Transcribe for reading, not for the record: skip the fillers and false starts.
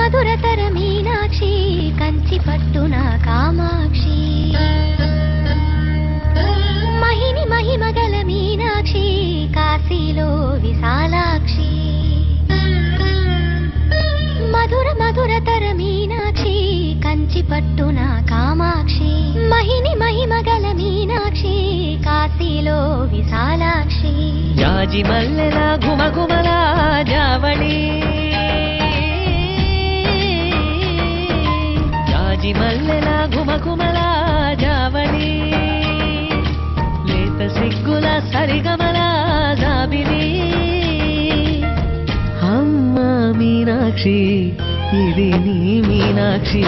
మధురతర మీనాక్షి కంచి పట్టున కామాక్షి మహిని మహిమగల మీనాక్షి కాశీలో విశాలాక్షి మధుర మధురతర మీనాక్షి కంచి పట్టున కామాక్షి మహిని మహిమగల మీనాక్షి కాశీలో విశాలాక్షి జాజి మల్లెల గుమగుమల జావళి జాజి మల్లెల గుమగుమల జావళి లేత సిగ్గుల సరిగమల జాబిలి అమ్మ మీనాక్షి ఇది నీ మీనాక్షి